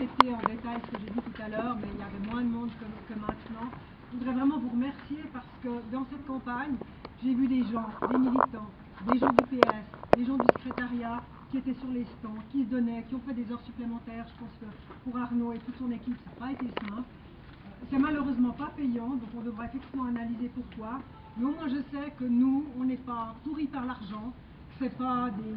répéter en détail ce que j'ai dit tout à l'heure, mais il y avait moins de monde que maintenant. Je voudrais vraiment vous remercier parce que dans cette campagne, j'ai vu des gens, des militants, des gens du PS, des gens du secrétariat qui étaient sur les stands, qui se donnaient, qui ont fait des heures supplémentaires. Je pense que pour Arnaud et toute son équipe, ça n'a pas été simple. C'est malheureusement pas payant, donc on devra effectivement analyser pourquoi. Mais au moins je sais que nous, on n'est pas pourris par l'argent. C'est pas des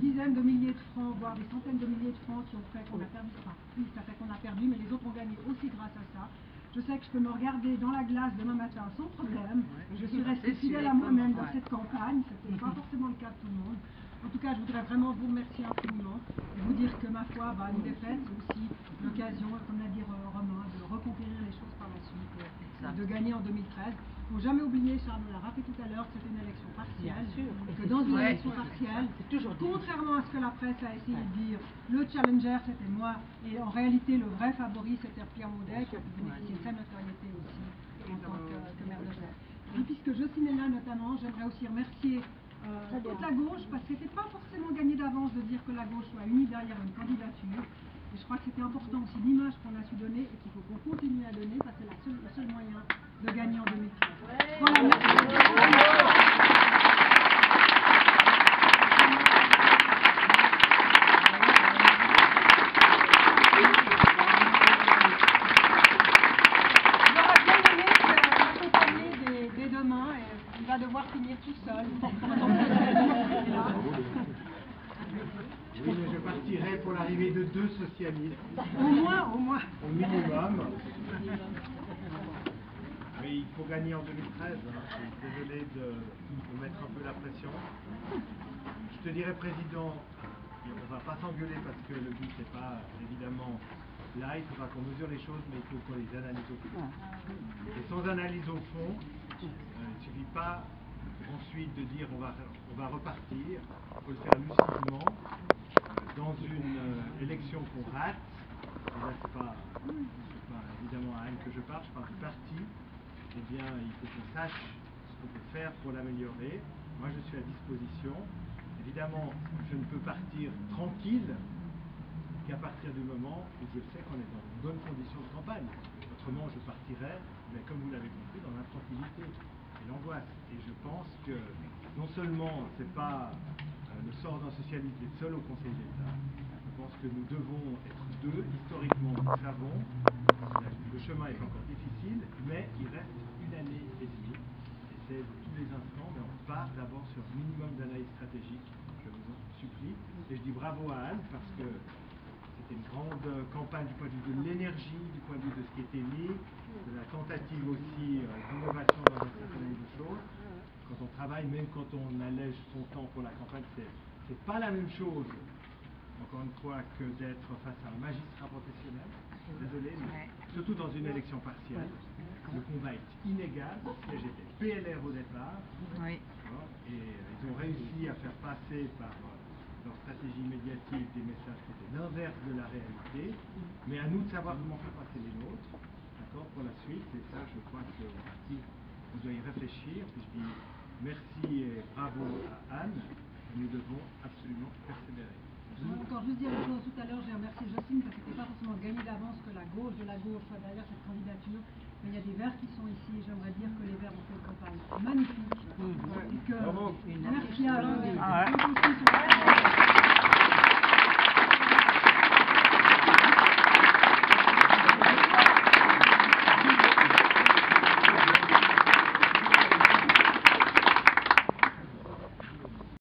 dizaines de milliers de francs, voire des centaines de milliers de francs qui ont fait qu'on a perdu. Enfin, oui, ça fait qu'on a perdu, mais les autres ont gagné aussi grâce à ça. Je sais que je peux me regarder dans la glace demain matin sans problème. Je suis restée fidèle à moi-même dans cette campagne. Ce n'était pas forcément le cas de tout le monde. En tout cas, je voudrais vraiment vous remercier infiniment et vous dire que ma foi, une défaite, c'est aussi l'occasion, comme l'a dit Romain, de reconquérir les choses par la suite et de gagner en 2013. Il ne faut jamais oublier, Charles l'a rappelé tout à l'heure, que c'était une élection partielle. Et que dans une élection partielle, contrairement à ce que la presse a essayé de dire, le challenger c'était moi, et en réalité le vrai favori c'était Pierre Maudet, qui a pu bénéficier de sa notoriété aussi en tant que maire de Genève. Et puisque je suis là notamment, j'aimerais aussi remercier toute la gauche, parce que c'était pas forcément gagné d'avance de dire que la gauche soit unie derrière une candidature. Et je crois que c'était important aussi l'image qu'on a su donner et qu'il faut qu'on continue à donner, parce que c'est le seul moyen de gagner en 2013. Voilà, merci. Il va devoir finir tout seul. Oui, mais je partirai pour l'arrivée de 2 socialistes. Au moins. Au minimum. Mais il faut gagner en 2013. Je suis désolé de mettre un peu la pression. Je te dirais, Président, on ne va pas s'engueuler parce que le but n'est pas, évidemment, là, il faudra qu'on mesure les choses, mais il faut qu'on les analyse au fond. Et sans analyse au fond, il ne suffit pas ensuite de dire on va repartir. Il faut le faire lucidement. Dans une élection qu'on rate, et là c'est pas évidemment à Anne que je parle du parti, eh bien il faut qu'on sache ce qu'on peut faire pour l'améliorer. Moi je suis à disposition. Évidemment, je ne peux partir tranquille qu'à partir du moment où je sais qu'on est dans de bonnes conditions de campagne. Autrement, je partirais, mais comme vous l'avez compris, dans l'intranquillité et l'angoisse. Et je pense que non seulement c'est pas le sort d'un socialiste d'être seul au Conseil d'État, je pense que nous devons être 2. Historiquement, nous savons, le chemin est encore difficile, mais il reste 1 année et demie. Et c'est de tous les instants, mais on part d'abord sur un minimum d'analyse stratégique, je vous en supplie. Et je dis bravo à Anne parce que c'était une grande campagne du point de vue de l'énergie, du point de vue de ce qui était mis, de la tentative aussi d'innovation dans un certain nombre de choses. Quand on travaille, même quand on allège son temps pour la campagne, c'est pas la même chose, encore une fois, que d'être face à un magistrat professionnel. Désolé, mais surtout dans une élection partielle, le combat est inégal. Le siège était PLR au départ, et ils ont réussi à faire passer par leur stratégie médiatique des messages qui étaient l'inverse de la réalité, mais à nous de savoir comment faire passer les nôtres, d'accord, pour la suite. Et ça, je crois que le parti, on doit y réfléchir. Puis je dis merci et bravo à Anne, et nous devons absolument persévérer. Je veux encore juste dire une chose. Tout à l'heure, j'ai remercié Jocelyne parce que c'était pas forcément gagné d'avance que la gauche soit derrière cette candidature. Mais il y a des Verts qui sont ici et j'aimerais dire que les Verts ont fait une campagne magnifique. Et que, merci à eux.